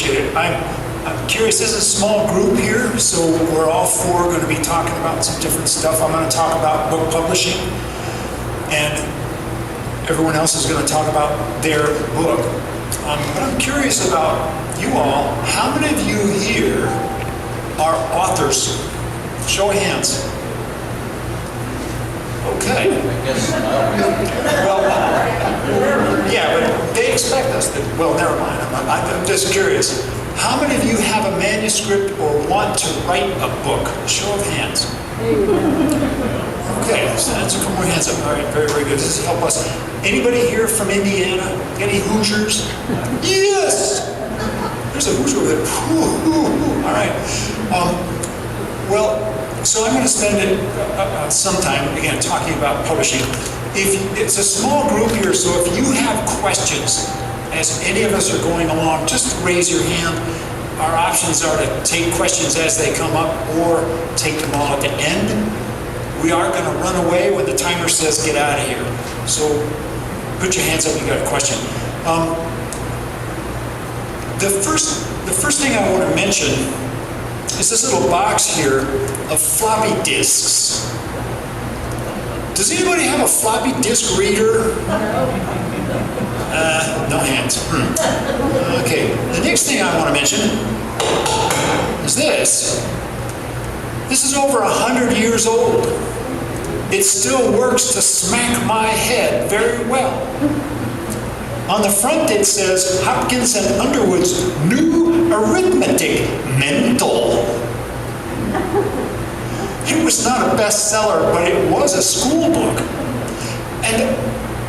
appreciate it. I'm curious, this is a small group here, so we're all four going to be talking about some different stuff. I'm going to talk about book publishing, and everyone else is going to talk about their book. But I'm curious about you all. How many of you here are authors? Show of hands. Okay. Well, yeah, but they expect us to, well, never mind. I'm just curious. How many of you have a manuscript or want to write a book? Show of hands. Okay, so that's a couple more hands up. All right, very, very good. This will help us. Anybody here from Indiana? Any Hoosiers? Yes! There's a Hoosier over there. All right. Well, so I'm going to spend some time, again, talking about publishing. It's a small group here, so if you have questions, as any of us are going along, just raise your hand. Our options are to take questions as they come up or take them all at the end. We are going to run away when the timer says get out of here. So put your hands up if you got a question. The first thing I want to mention is this little box here of floppy disks. Does anybody have a floppy disk reader? No hands. Okay, the next thing I want to mention is this. This is over 100 years old. It still works to smack my head very well. On the front it says Hopkins and Underwood's New Arithmetic Mental. It was not a bestseller, but it was a school book. And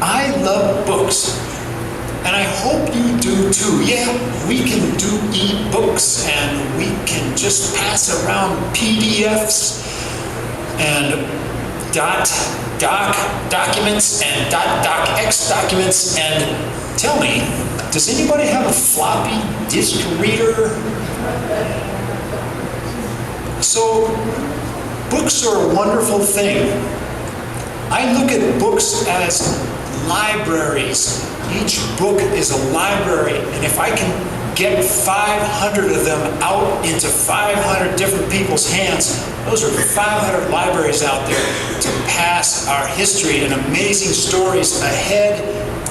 I love books. And I hope you do too. Yeah, we can do e-books and we can just pass around PDFs and documents and .docx documents. And tell me, does anybody have a floppy disk reader? So, books are a wonderful thing. I look at books as libraries. Each book is a library, and if I can get 500 of them out into 500 different people's hands, those are 500 libraries out there to pass our history and amazing stories ahead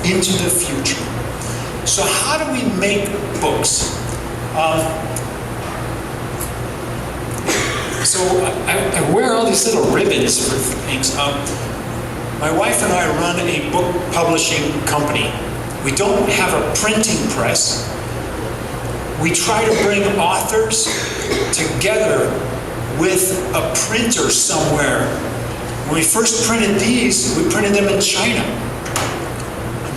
into the future. So how do we make books? So I wear all these little ribbons for things. My wife and I run a book publishing company. We don't have a printing press. We try to bring authors together with a printer somewhere. When we first printed these, we printed them in China.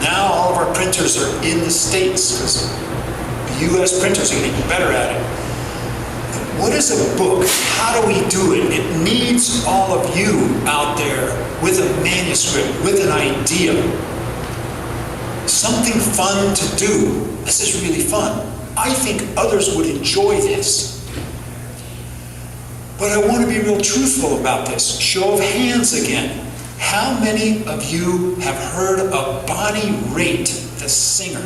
Now all of our printers are in the States because the US printers are getting better at it. What is a book? How do we do it? It needs all of you out there with a manuscript, with an idea. Something fun to do. This is really fun. I think others would enjoy this. But I want to be real truthful about this. Show of hands again. How many of you have heard of Bonnie Raitt, the singer?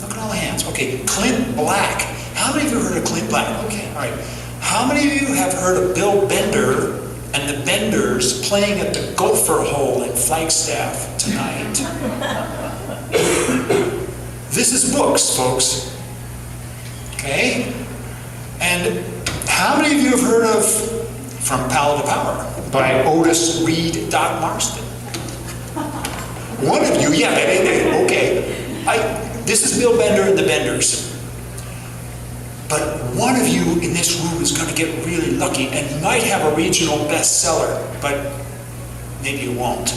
Look at all the hands. Okay, Clint Black. How many of you heard of Clint Black? Okay, all right. How many of you have heard of Bill Bender and the Benders playing at the Gopher Hole in Flagstaff tonight? This is books, folks. Okay? And how many of you have heard of From Power to Power by Otis Reed Doc Marston? One of you, yeah, okay. This is Bill Bender and the Benders. But one of you in this room is going to get really lucky and you might have a regional bestseller, but maybe you won't.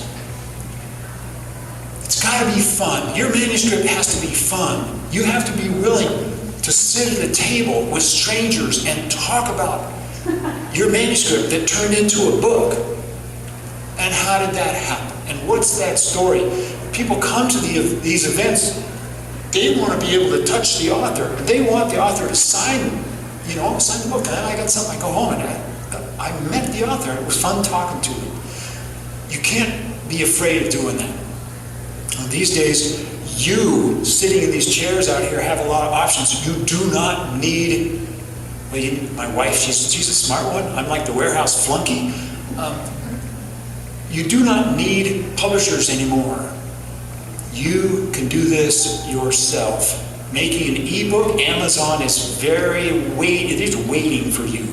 It's got to be fun. Your manuscript has to be fun. You have to be willing to sit at a table with strangers and talk about your manuscript that turned into a book. And how did that happen? And what's that story? People come to these events. They want to be able to touch the author. They want the author to sign the book. And I got something, I go home and I met the author. It was fun talking to him. You can't be afraid of doing that. These days, You, sitting in these chairs out here, have a lot of options. You do not need, my wife, she's a smart one. I'm like the warehouse flunky. You do not need publishers anymore. You can do this yourself. Making an ebook, Amazon is it is waiting for you.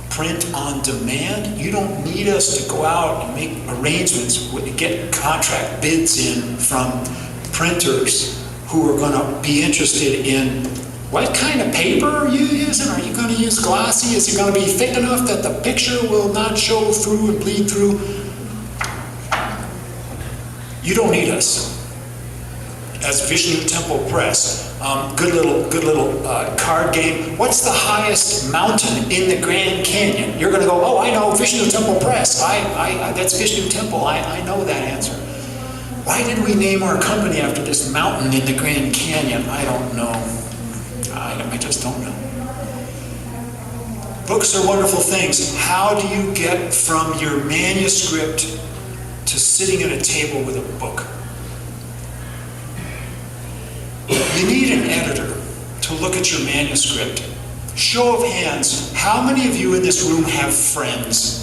Print on demand, you don't need us to go out and make arrangements, get contract bids in from printers who are going to be interested in what kind of paper are you using? Are you going to use glossy? Is it going to be thick enough that the picture will not show through and bleed through? You don't need us. As Vishnu Temple Press, good little card game. What's the highest mountain in the Grand Canyon? You're going to go, oh, I know, Vishnu Temple Press. That's Vishnu Temple. I know that answer. Why did we name our company after this mountain in the Grand Canyon? I don't know. I just don't know. Books are wonderful things. How do you get from your manuscript to sitting at a table with a book? You need an editor to look at your manuscript. Show of hands, how many of you in this room have friends?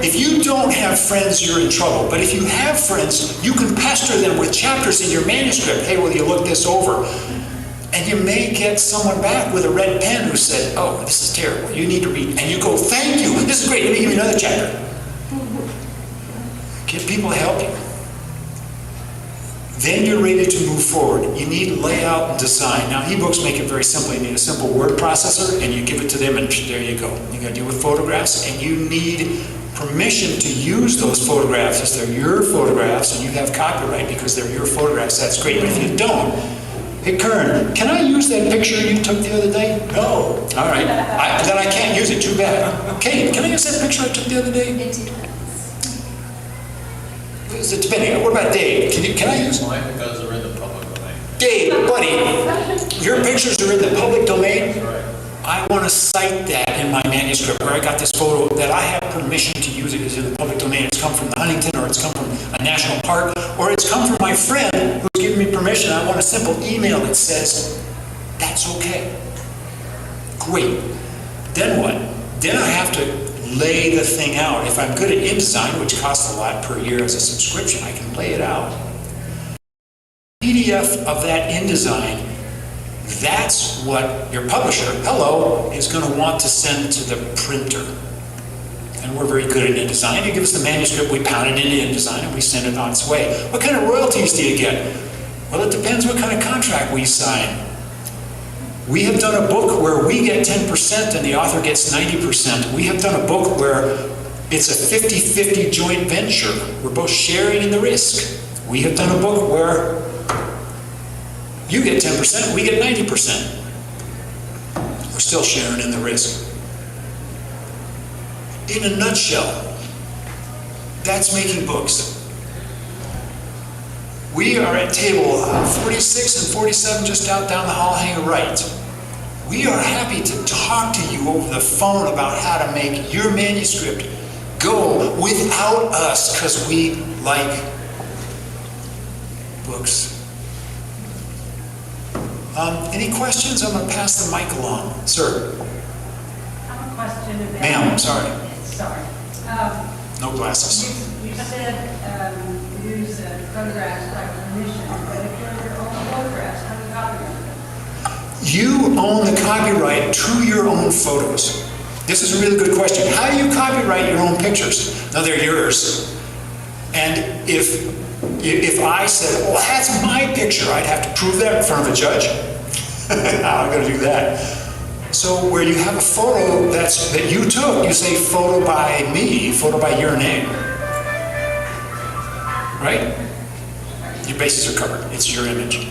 If you don't have friends, you're in trouble. But if you have friends, you can pester them with chapters in your manuscript. Hey, will you look this over? And you may get someone back with a red pen who said, oh, this is terrible, you need to read. And you go, thank you, this is great, let me give you another chapter. Get people to help you. Then you're ready to move forward. You need layout and design. Now, ebooks make it very simple. You need a simple word processor, and you give it to them, and there you go. You got to deal with photographs, and you need permission to use those photographs as they're your photographs, and you have copyright because they're your photographs. That's great. But if you don't, hey, Kern, can I use that picture you took the other day? No. All right. Then I can't use it. Too bad. Okay, can I use that picture I took the other day? Is it depending? What about Dave? Can I use mine because they're in the public domain? Dave, buddy, your pictures are in the public domain. That's right. I want to cite that in my manuscript where I got this photo that I have permission to use it. It's in the public domain. It's come from the Huntington, or it's come from a national park, or it's come from my friend who's given me permission. I want a simple email that says, that's okay. Great. Then what? Then I have to lay the thing out. If I'm good at InDesign, which costs a lot per year as a subscription, I can lay it out. PDF of that InDesign, that's what your publisher, hello, is going to want to send to the printer. And we're very good at InDesign. You give us the manuscript, we pound it into InDesign, and we send it on its way. What kind of royalties do you get? Well, it depends what kind of contract we sign. We have done a book where we get 10% and the author gets 90%. We have done a book where it's a 50-50 joint venture. We're both sharing in the risk. We have done a book where you get 10%, we get 90%. We're still sharing in the risk. In a nutshell, that's making books. We are at table 46 and 47, just out down the hall, hang right. We are happy to talk to you over the phone about how to make your manuscript go without us, because we like books. Any questions? I'm going to pass the mic along. Sir. I have a question about... Ma'am, sorry. Sorry. No glasses. You said use photographs by permission, but if you're your own photographs, how do you copyright them? You own the copyright to your own photos. This is a really good question. How do you copyright your own pictures? No, they're yours. And if I said, oh, that's my picture, I'd have to prove that in front of a judge. How am I going to do that? So where you have a photo that you took, you say photo by me, photo by your name. Right? Your bases are covered. It's your image.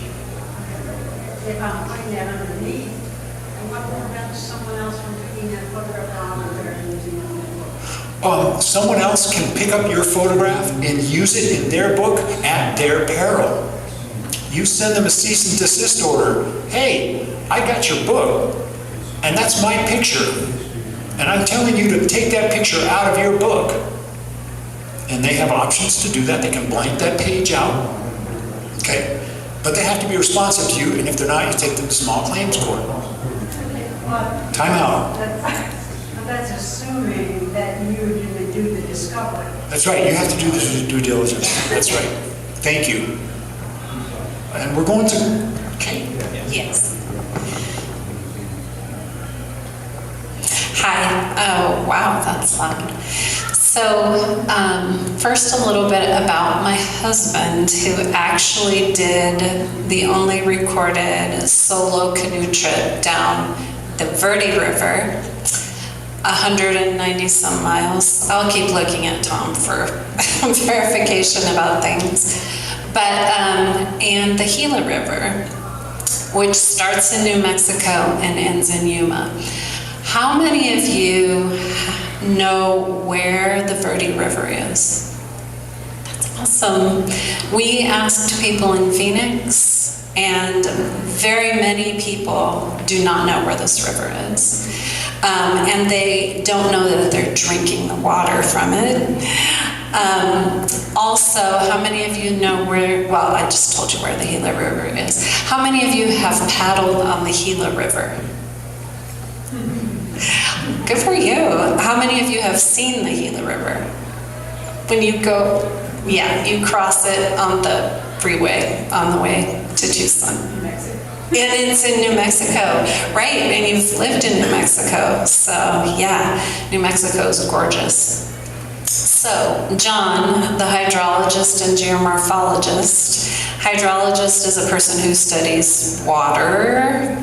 If I'm putting that underneath, and what prevents someone else from picking that photograph on there and using it in their book? Someone else can pick up your photograph and use it in their book at their peril. You send them a cease and desist order. Hey, I got your book, and that's my picture, and I'm telling you to take that picture out of your book. and they have options to do that. They can blank that page out, okay? But they have to be responsive to you, and if they're not, you take them to small claims court. Time out. That's assuming that you didn't do the discovery. That's right, you have to do the due diligence. That's right. Thank you. And we're going to, okay. Yes. Hi. Oh, wow, that's loud. So, first a little bit about my husband, who actually did the only recorded solo canoe trip down the Verde River, 190 some miles. I'll keep looking at Tom for verification about things. But, and the Gila River, which starts in New Mexico and ends in Yuma. How many of you know where the Verde River is? That's awesome. We asked people in Phoenix, and very many people do not know where this river is. And they don't know that they're drinking the water from it. Also, how many of you know where, well, I just told you where the Gila River is. How many of you have paddled on the Gila River? Good for you. How many of you have seen the Gila River? When you go, yeah, you cross it on the freeway on the way to Tucson. And it's in New Mexico, right? And you've lived in New Mexico. So yeah, New Mexico is gorgeous. So John, the hydrologist and geomorphologist. Hydrologist is a person who studies water,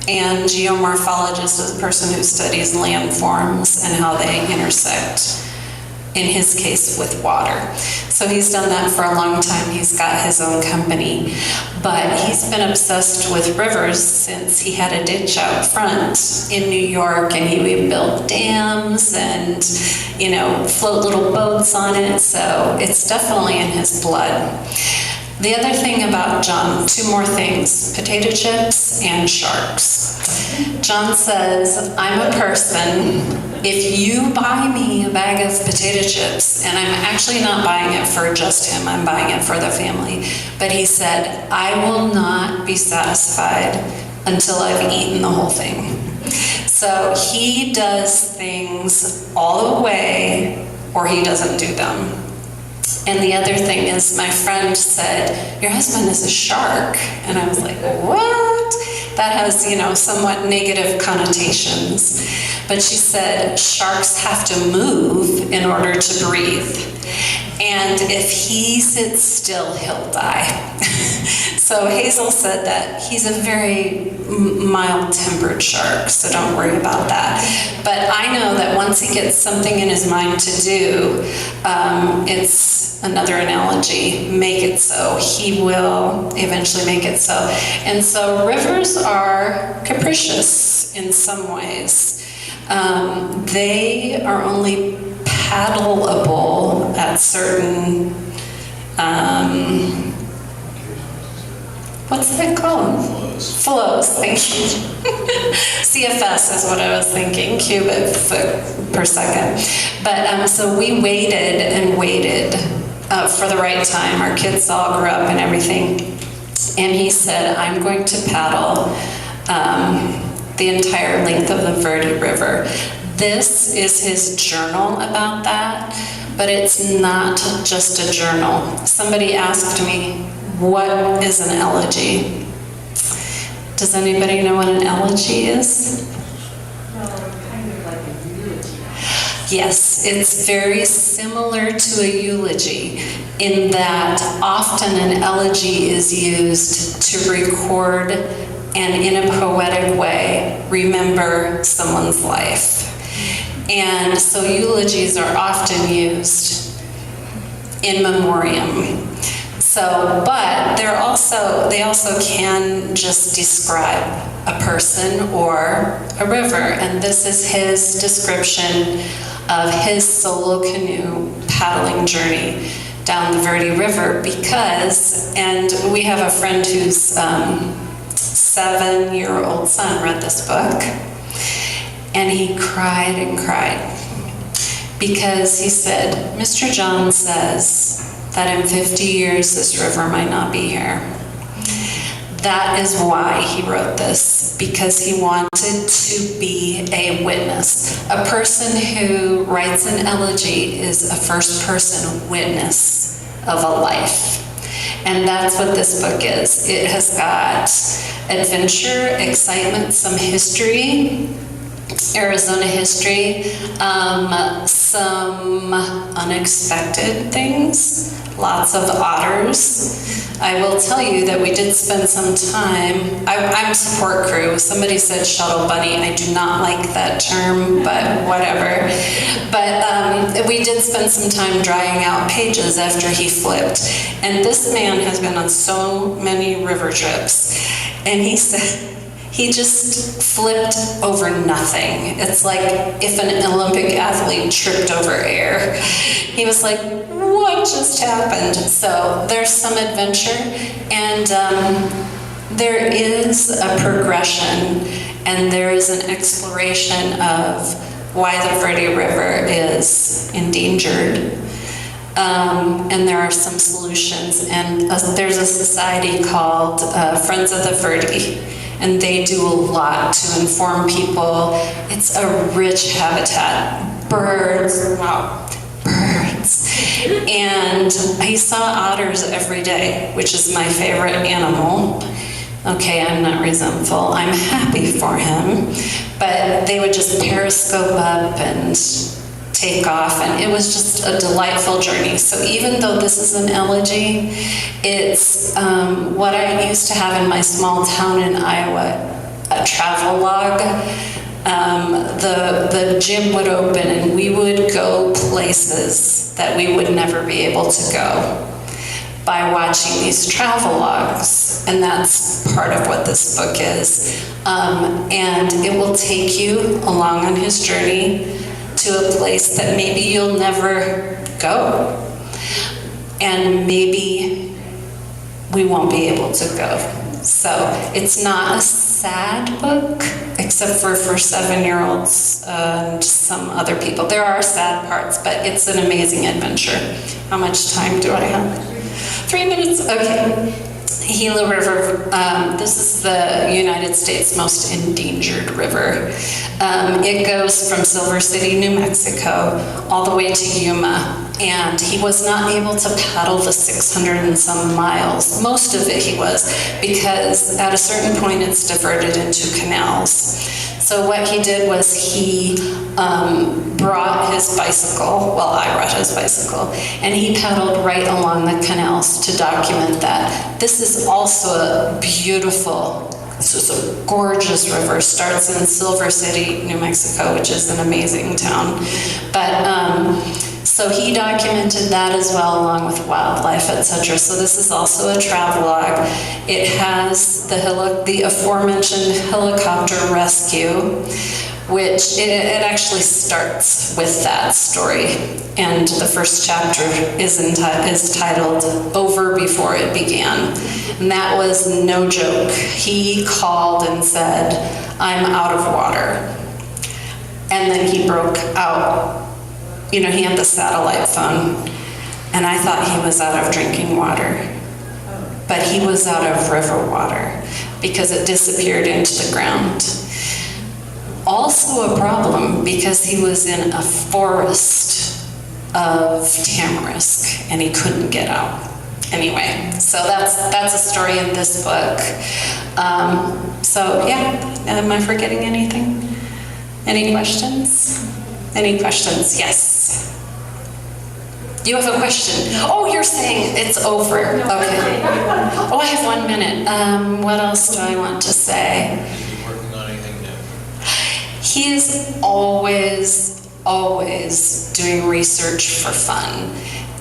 and geomorphologist is a person who studies landforms and how they intersect, in his case, with water. So he's done that for a long time. He's got his own company. But he's been obsessed with rivers since he had a ditch out front in New York, and he would build dams and, you know, float little boats on it. So it's definitely in his blood. The other thing about John, two more things, potato chips and sharks. John says, I'm a person, if you buy me a bag of potato chips, and I'm actually not buying it for just him, I'm buying it for the family, but he said, I will not be satisfied until I've eaten the whole thing. So he does things all the way, or he doesn't do them. And the other thing is, my friend said, your husband is a shark. And I was like, what? That has, you know, somewhat negative connotations. But she said, sharks have to move in order to breathe. And if he sits still, he'll die. So Hazel said that he's a very mild-tempered shark, so don't worry about that. But I know that once he gets something in his mind to do, it's another analogy, make it so. He will eventually make it so. And so rivers are capricious in some ways. They are only paddleable at certain, what's that called? Flows, thank you. CFS is what I was thinking, cubic foot per second. But so we waited and waited for the right time. Our kids all grew up and everything. And he said, I'm going to paddle the entire length of the Verde River. This is his journal about that, but it's not just a journal. Somebody asked me, what is an elegy? Does anybody know what an elegy is? Well, kind of like a eulogy. Yes, it's very similar to a eulogy in that often an elegy is used to record and in a poetic way remember someone's life. And so eulogies are often used in memoriam. So, but they also can just describe a person or a river. And this is his description of his solo canoe paddling journey down the Verde River because, and we have a friend whose 7-year-old son read this book, and he cried and cried. because he said, Mr. John says that in 50 years this river might not be here. That is why he wrote this, because he wanted to be a witness. A person who writes an elegy is a first-person witness of a life. And that's what this book is. It has got adventure, excitement, some history, Arizona history, some unexpected things, lots of otters. I will tell you that we did spend some time, I'm support crew. Somebody said shuttle bunny. I do not like that term, but whatever. But we did spend some time drying out pages after he flipped. And this man has been on so many river trips. And he said, he just flipped over nothing. It's like if an Olympic athlete tripped over air. He was like, what just happened? So there's some adventure, and there is a progression, and there is an exploration of why the Verde River is endangered. And there are some solutions, and there's a society called Friends of the Verde, and they do a lot to inform people. It's a rich habitat. Birds, wow, birds. And he saw otters every day, which is my favorite animal. Okay, I'm not resentful. I'm happy for him. But they would just periscope up and take off, and it was just a delightful journey. So even though this is an elegy, it's what I used to have in my small town in Iowa, a travel log. The gym would open and we would go places that we would never be able to go by watching these travel logs, and that's part of what this book is. And it will take you along on his journey to a place that maybe you'll never go, and maybe we won't be able to go. So it's not a sad book, except for 7-year-olds and some other people. There are sad parts, but it's an amazing adventure. How much time do I have? 3 minutes? Okay. Gila River, this is the United States' most endangered river. It goes from Silver City, New Mexico, all the way to Yuma, and he was not able to paddle the 600 and some miles. Most of it he was, because at a certain point it's diverted into canals. So what he did was he brought his bicycle, well, I brought his bicycle, and he paddled right along the canals to document that. This is also a beautiful, it's just a gorgeous river. Starts in Silver City, New Mexico, which is an amazing town. But so he documented that as well, along with wildlife, etc. So this is also a travelogue. It has the aforementioned helicopter rescue, which it actually starts with that story. And the first chapter is titled Over Before It Began. And that was no joke. He called and said, I'm out of water. And then he broke out. You know, he had the satellite phone, and I thought he was out of drinking water, but he was out of river water because it disappeared into the ground. Also a problem because he was in a forest of tamarisk and he couldn't get out. Anyway, so that's a story in this book. So yeah, am I forgetting anything? Any questions? Any questions? Yes. You have a question. Oh, you're saying it's over. Okay. Oh, I have 1 minute. What else do I want to say? Is he working on anything new? He is always doing research for fun.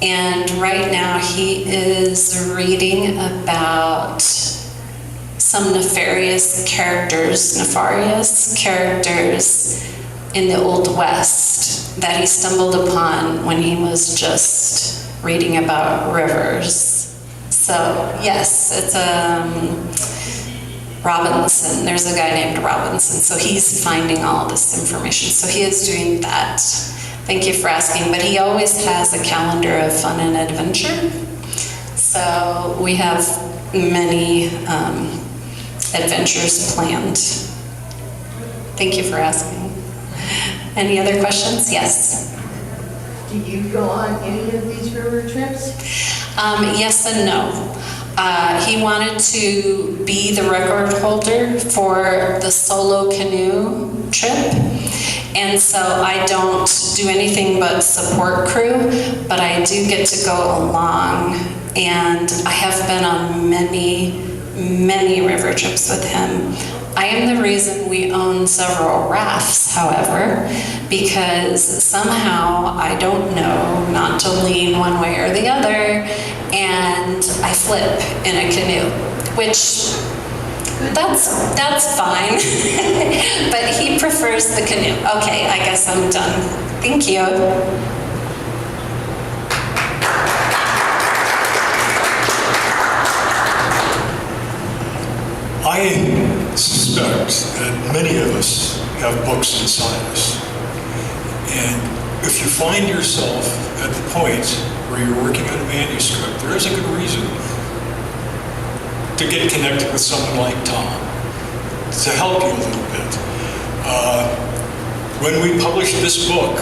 And right now he is reading about some nefarious characters in the Old West that he stumbled upon when he was just reading about rivers. So yes, it's Robinson. There's a guy named Robinson. So he's finding all this information. So he is doing that. Thank you for asking, but he always has a calendar of fun and adventure. So we have many adventures planned. Thank you for asking. Any other questions? Yes. Do you go on any of these river trips? Yes and no. He wanted to be the record holder for the solo canoe trip. And so I don't do anything but support crew, but I do get to go along. And I have been on many, many river trips with him. I am the reason we own several rafts, however, because somehow I don't know not to lean one way or the other, and I flip in a canoe, which that's fine. But he prefers the canoe. Okay, I guess I'm done. Thank you. I suspect that many of us have books inside us. And if you find yourself at the point where you're working on a manuscript, there is a good reason to get connected with someone like Tom to help you a little bit. When we published this book,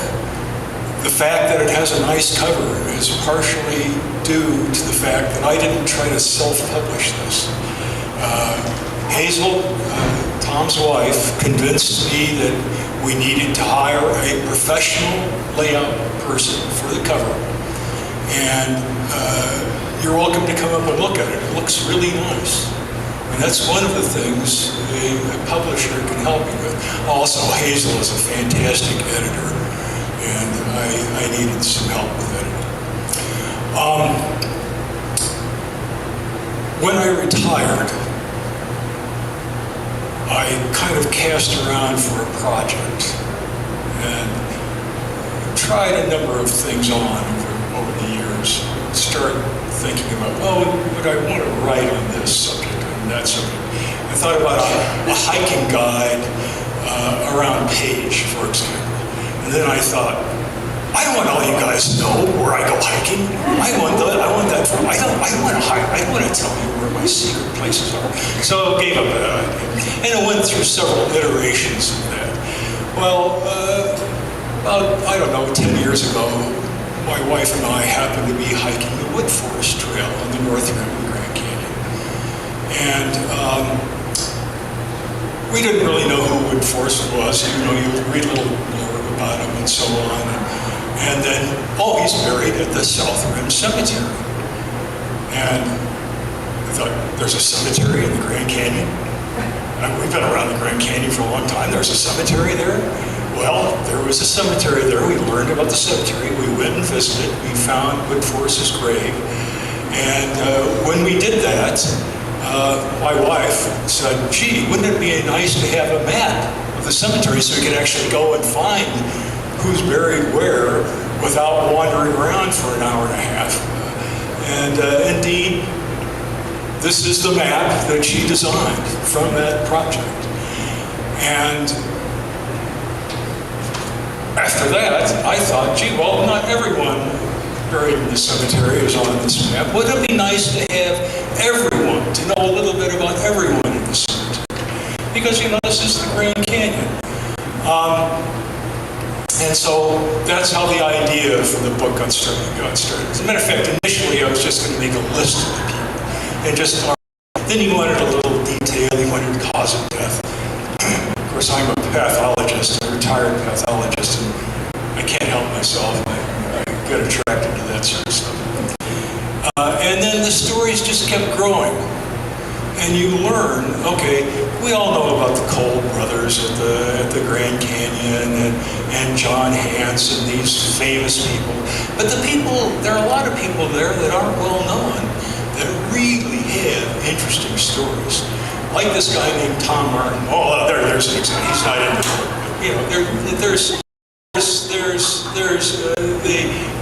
the fact that it has a nice cover is partially due to the fact that I didn't try to self-publish this. Hazel, Tom's wife, convinced me that we needed to hire a professional layout person for the cover. And you're welcome to come up and look at it. It looks really nice. And that's one of the things a publisher can help you with. Also, Hazel is a fantastic editor, and I needed some help with editing. When I retired, I kind of cast around for a project and tried a number of things on over the years. Started thinking about, would I want to write on this subject and that subject? I thought about a hiking guide around Page, for example. And then I thought, I don't want all you guys to know where I go hiking. I want that. I want to hike. I want to tell you where my secret places are. So I gave up that idea. And it went through several iterations of that. Well, about, 10 years ago, my wife and I happened to be hiking the Wood Forest Trail on the north rim of the Grand Canyon. And we didn't really know who Wood Forest was. You read a little more about him and so on. And then, he's buried at the South Rim Cemetery. And I thought, there's a cemetery in the Grand Canyon? We've been around the Grand Canyon for a long time. There's a cemetery there? Well, there was a cemetery there. We learned about the cemetery. We went and visited. We found Wood Forest's grave. And when we did that, my wife said, gee, wouldn't it be nice to have a map of the cemetery so we could actually go and find who's buried where without wandering around for an hour and a half. And indeed, this is the map that she designed from that project. And after that, I thought, gee, well, not everyone buried in the cemetery is on this map. Wouldn't it be nice to have everyone, to know a little bit about everyone in the cemetery? Because, this is the Grand Canyon. And so that's how the idea for the book got started. As a matter of fact, initially I was just going to make a list of the people. And then he wanted a little detail, he wanted cause of death. Of course, I'm a pathologist, a retired pathologist, and I can't help myself. I get attracted to that sort of stuff. And then the stories just kept growing. And you learn, okay, we all know about the Cole brothers at the Grand Canyon and John Hance and these famous people. But there are a lot of people there that aren't well known that really have interesting stories. Like this guy named Tom Martin. There's an example. He's not in the book.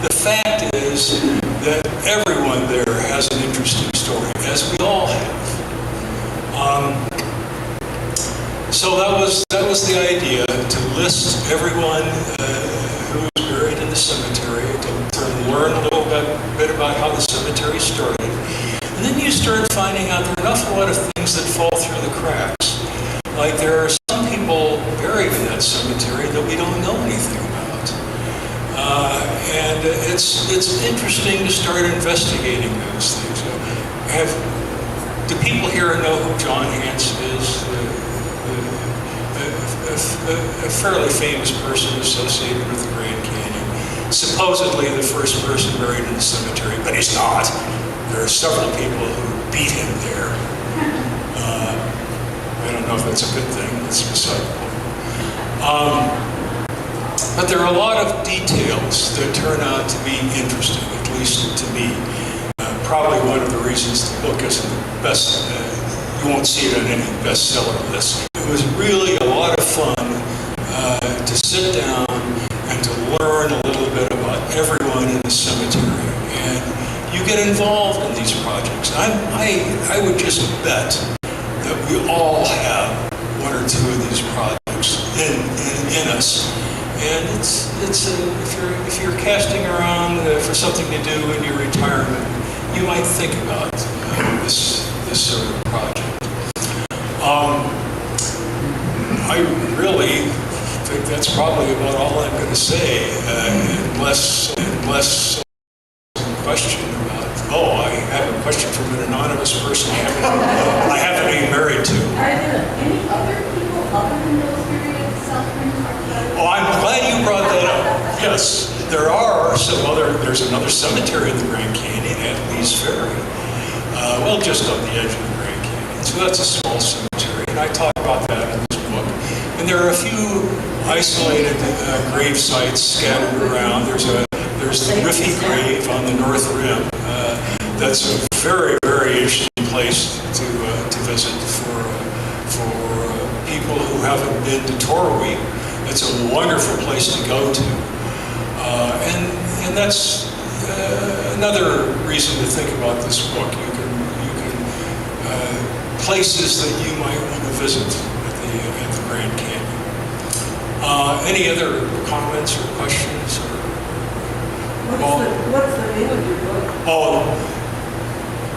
The fact is that everyone there has an interesting story, as we all have. So that was the idea, to list everyone who was buried finding out there are an awful lot of things that fall through the cracks. Like there are some people buried in that cemetery that we don't know anything about. And it's interesting to start investigating those things. Do people here know who John Hanson is? A fairly famous person associated with the Grand Canyon. Supposedly the first person buried in the cemetery, but he's not. There are several people who beat him there. I don't know if that's a good thing. That's beside the point. But there are a lot of details that turn out to be interesting, at least to me. Probably one of the reasons the book isn't the best. You won't see it on any bestseller list. It was really a lot of fun to sit down and to learn a little bit about everyone in the cemetery. And you get involved in these projects. I would just bet that we all have one or two of these projects in us. And if you're casting around for something to do in your retirement, you might think about this sort of project. I really think that's probably about all I'm going to say, unless some question about, I have a question from an anonymous person I happen to be married to. Are there any other people other than those buried at the South Rim talked about? Oh, I'm glad you brought that up. Yes, there are there's another cemetery in the Grand Canyon at Lee's Ferry. Just on the edge of the Grand Canyon. So that's a small cemetery, and I talk about that in this book. And there are a few isolated grave sites scattered around. There's the Riffy grave on the North Rim. That's a very, very interesting place to visit for people who haven't been to Torrey. It's a wonderful place to go to. And that's another reason to think about this book. You can places that you might want to visit at the Grand Canyon. Any other comments or questions? What's the name of your book?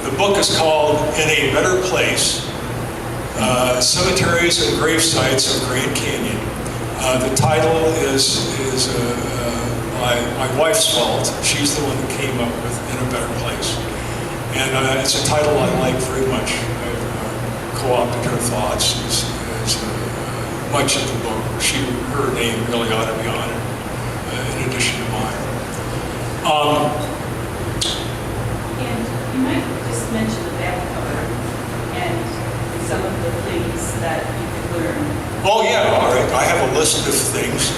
The book is called In a Better Place, Cemeteries and Grave Sites of Grand Canyon. The title is my wife's fault. She's the one that came up with In a Better Place. And it's a title I like very much. I've co-opted her thoughts as much of the book. Her name really ought to be on it, in addition to mine. And you might just mention the back cover and some of the things that you could learn. Oh yeah, all right. I have a list of things.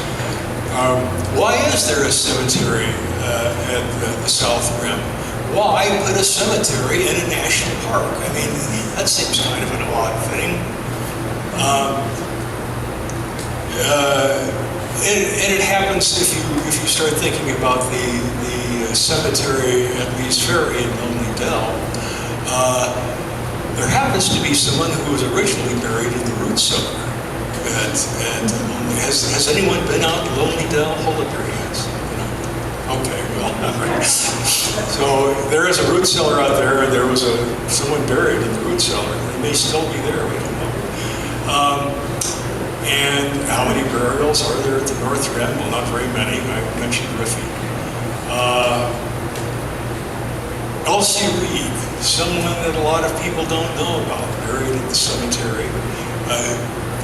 Why is there a cemetery at the South Rim? Why put a cemetery in a national park? I mean, that seems kind of an odd thing. And it happens if you start thinking about the cemetery at Lee's Ferry in Lonely Dell. There happens to be someone who was originally buried in the root cellar. And has anyone been out in Lonely Dell? Hold up your hands. Okay, well, so there is a root cellar out there, and there was someone buried in the root cellar. They may still be there, we don't know. And how many burials are there at the North Rim? Well, not very many. I mentioned Riffy. L.C. Reed, someone that a lot of people don't know about, buried at the cemetery.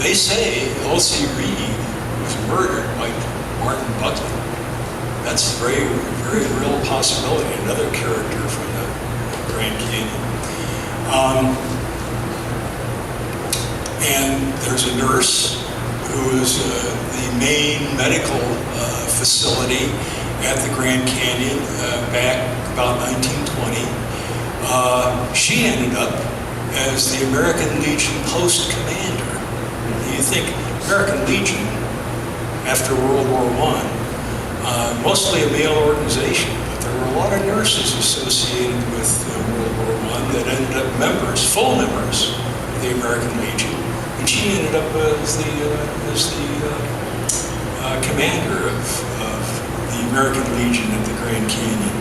They say L.C. Reed was murdered by Martin Buckley. That's a very, very real possibility, another character from the Grand Canyon. And there's a nurse who is the main medical facility at the Grand Canyon back about 1920. She ended up as the American Legion post commander. You think American Legion, after World War I, mostly a male organization, but there were a lot of nurses associated with World War I that ended up full members of the American Legion. And she ended up as the commander of the American Legion at the Grand Canyon.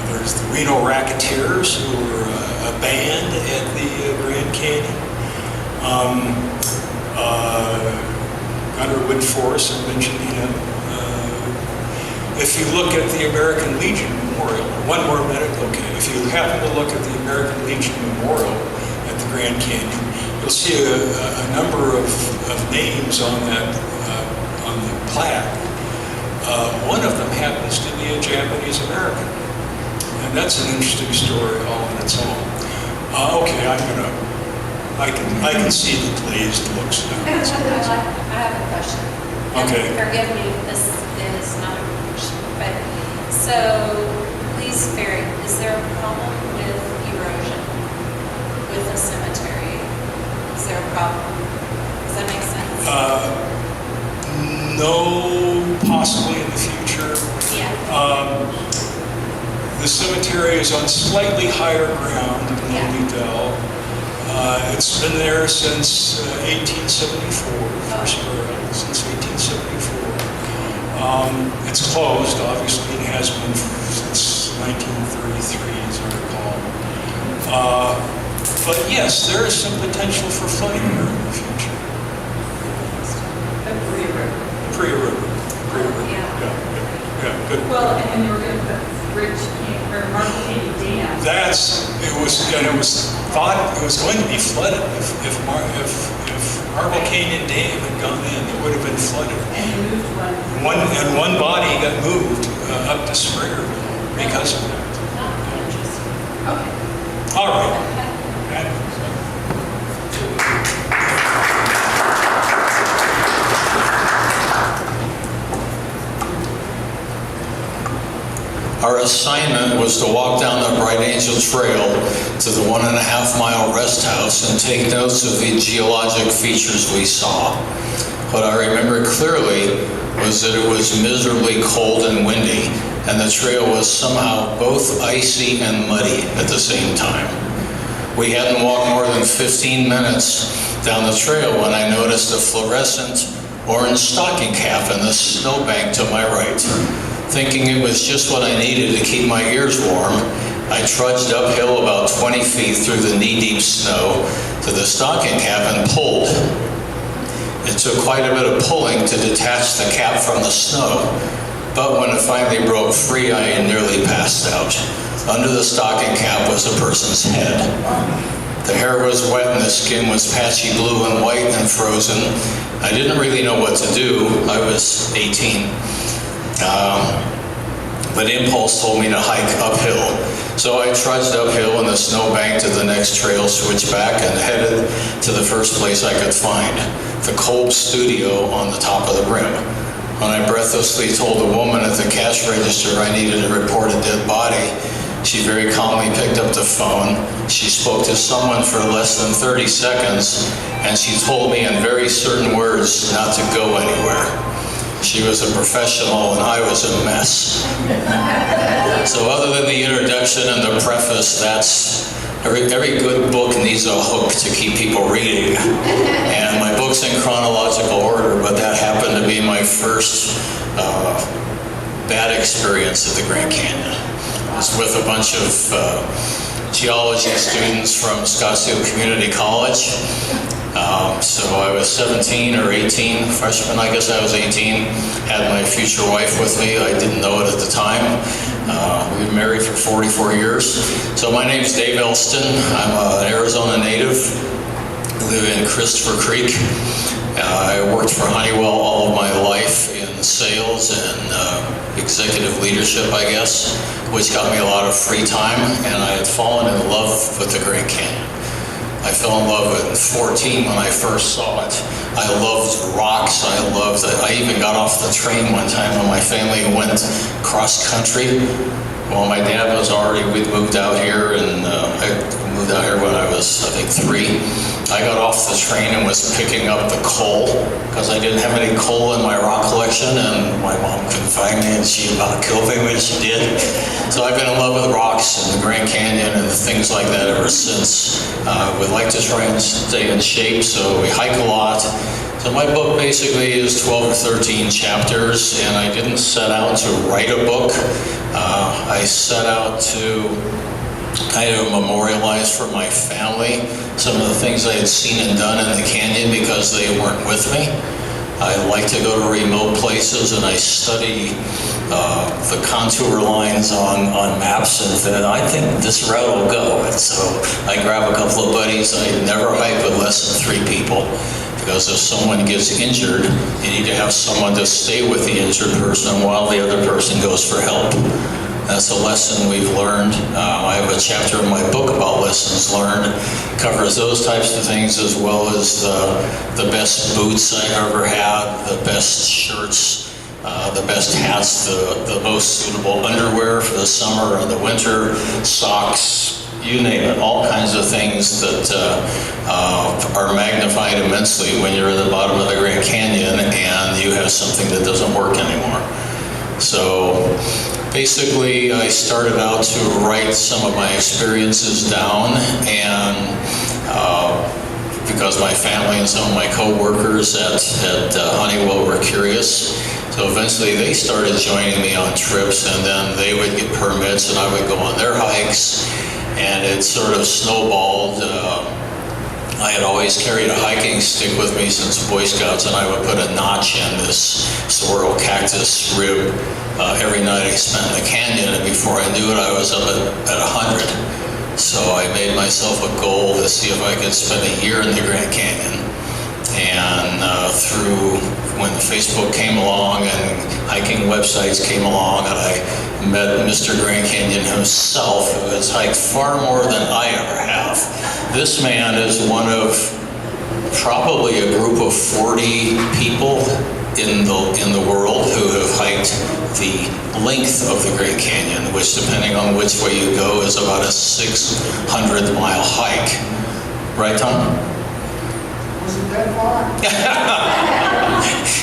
There's the Reno Racketeers, who are a band at the Grand Canyon. Gunnar Woodforce, I mentioned him. If you look at the American Legion Memorial, one more minute, okay. If you happen to look at the American Legion Memorial at the Grand Canyon, you'll see a number of names on that on the plaque. One of them happens to be a Japanese American, and that's an interesting story all on its own. Okay, I can see the glazed looks now. I have a question. Okay. And forgive me if this is not a question, but, so, please, Barry, is there a problem with erosion with the cemetery? Is there a problem? Does that make sense? No, possibly in the future. Yeah. The cemetery is on slightly higher ground than Yeah. Lily Dell. It's been there since 1874, first burial, since 1874. It's closed, obviously, it has been since 1933, as I recall. But yes, there is some potential for flooding here in the future. The Brea River. Priya River. Yeah. Yeah, good. Well, and they were going to put Marble Canyon Dam. It was thought it was going to be flooded. If Marble Canyon Dam had gone in, it would have been flooded. And they moved One body got moved up to Springerville because of that. Okay. All right. Our assignment was to walk down the Bright Angel Trail to the 1.5-mile rest house and take notes of the geologic features we saw. What I remember clearly was that it was miserably cold and windy, and the trail was somehow both icy and muddy at the same time. We hadn't walked more than 15 minutes down the trail when I noticed a fluorescent orange stocking cap in the snowbank to my right. Thinking it was just what I needed to keep my ears warm, I trudged uphill about 20 feet through the knee-deep snow to the stocking cap and pulled. It took quite a bit of pulling to detach the cap from the snow, but when it finally broke free, I nearly passed out. Under the stocking cap was a person's head. The hair was wet and the skin was patchy blue and white and frozen. I didn't really know what to do. I was 18. But impulse told me to hike uphill. So I trudged uphill in the snowbank to the next trail, switched back, and headed to the first place I could find, the Kolb studio on the top of the rim. When I breathlessly told the woman at the cash register I needed to report a dead body, she very calmly picked up the phone. She spoke to someone for less than 30 seconds, and she told me in very certain words not to go anywhere. She was a professional and I was a mess. So other than the introduction and the preface, that's every good book needs a hook to keep people reading. And my book's in chronological order, but that happened to be my first bad experience at the Grand Canyon. I was with a bunch of geology students from Scottsdale Community College. So I was 17 or 18, freshman, I guess I was 18, had my future wife with me. I didn't know it at the time. We were married for 44 years. So my name's Dave Elston. I'm an Arizona native. I live in Christopher Creek. I worked for Honeywell all of my life in sales and executive leadership, I guess, which got me a lot of free time, and I had fallen in love with the Grand Canyon. I fell in love at 14 when I first saw it. I loved rocks. I even got off the train one time when my family went cross country. Well, my dad was we'd moved out here, and I moved out here when I was, I think, 3. I got off the train and was picking up the coal because I didn't have any coal in my rock collection, and my mom couldn't find me, and she about killed me when she did. So I've been in love with rocks and the Grand Canyon and things like that ever since. We like to try and stay in shape, so we hike a lot. So my book basically is 12 or 13 chapters, and I didn't set out to write a book. I set out to kind of memorialize for my family some of the things I had seen and done in the canyon because they weren't with me. I like to go to remote places, and I study the contour lines on maps, and then I think this route will go. And so I grab a couple of buddies. I never hike with less than 3 people, because if someone gets injured, you need to have someone to stay with the injured person while the other person goes for help. That's a lesson we've learned. I have a chapter in my book about lessons learned. Covers those types of things, as well as the best boots I've ever had, the best shirts, the best hats, the most suitable underwear for the summer and the winter, socks, you name it, all kinds of things that are magnified immensely when you're in the bottom of the Grand Canyon and you have something that doesn't work anymore. So basically, I started out to write some of my experiences down, and because my family and some of my co-workers at Honeywell were curious, so eventually they started joining me on trips, and then they would get permits and I would go on their hikes, and it sort of snowballed. I had always carried a hiking stick with me since Boy Scouts, and I would put a notch in this saguaro cactus rib every night I spent in the canyon, and before I knew it, I was up at 100. So I made myself a goal to see if I could spend a year in the Grand Canyon. And through when Facebook came along and hiking websites came along, and I met Mr. Grand Canyon himself, who has hiked far more than I ever have. This man is one of probably a group of 40 people in the world who have hiked the length of the Grand Canyon, which, depending on which way you go, is about a 600-mile hike. Right, Tom? Wasn't that far?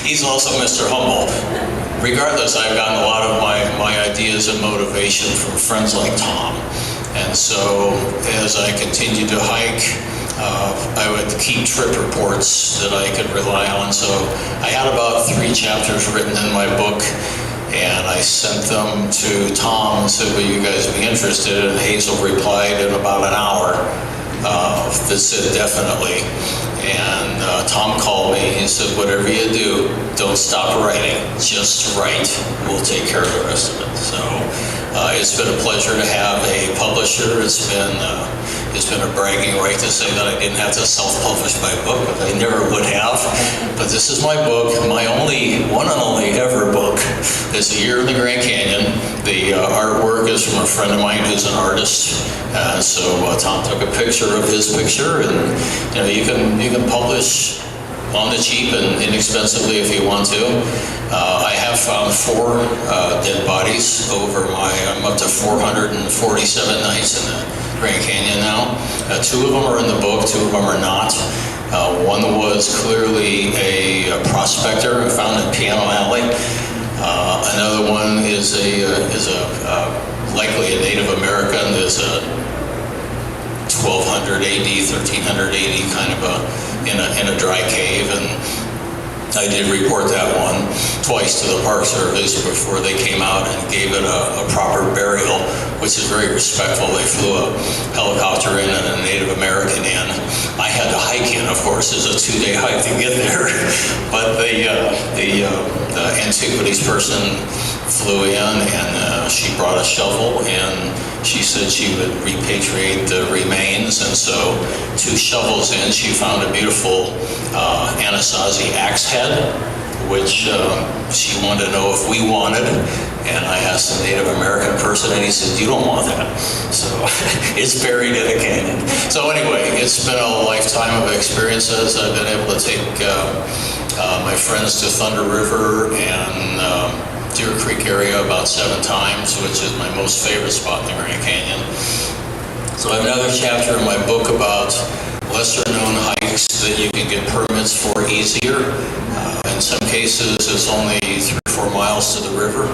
He's also Mr. Humble. Regardless, I've gotten a lot of my ideas and motivation from friends like Tom. And so as I continued to hike, I would keep trip reports that I could rely on. So I had about 3 chapters written in my book, and I sent them to Tom and said, will you guys be interested? And Hazel replied in about an hour that said definitely. And Tom called me. He said, whatever you do, don't stop writing. Just write. We'll take care of the rest of it. So it's been a pleasure to have a publisher. It's been a bragging right to say that I didn't have to self-publish my book, but I never would have. But this is my book, my one and only ever book. It's A Year in the Grand Canyon. The artwork is from a friend of mine who's an artist. So Tom took a picture of his picture, and you can publish on the cheap and inexpensively if you want to. I have found 4 dead bodies I'm up to 447 nights in the Grand Canyon now. 2 of them are in the book, 2 of them are not. One was clearly a prospector found in Piano Alley. Another one is likely a Native American. There's a 1200 AD, 1300 AD kind of in a dry cave, and I did report that one twice to the Park Service before they came out and gave it a proper burial, which is very respectful. They flew a helicopter in and a Native American in. I had to hike in, of course. It's a 2-day hike to get there, but the antiquities person flew in, and she brought a shovel, and she said she would repatriate the remains, and so 2 shovels in, she found a beautiful Anasazi axe head, which she wanted to know if we wanted, and I asked the Native American person, and he said, you don't want that. So it's buried in a canyon. So anyway, it's been a lifetime of experiences. I've been able to take my friends to Thunder River and Deer Creek area about 7 times, which is my most favorite spot in the Grand Canyon. So I have another chapter in my book about lesser-known hikes that you can get permits for easier. In some cases, it's only 3 or 4 miles to the river.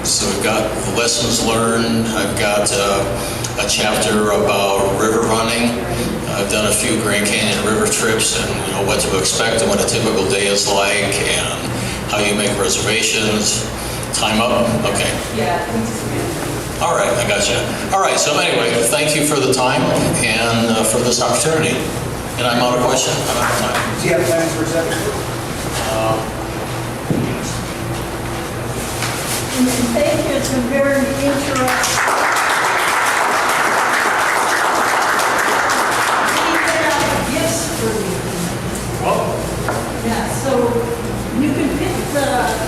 So we've got lessons learned. I've got a chapter about river running. I've done a few Grand Canyon river trips and what to expect and what a typical day is like and how you make reservations. Time up? Okay. Yeah, we just ran. All right, I got you. All right, so anyway, thank you for the time and for this opportunity. And I'm out of question. I'm out of time. Do you have plans for 7?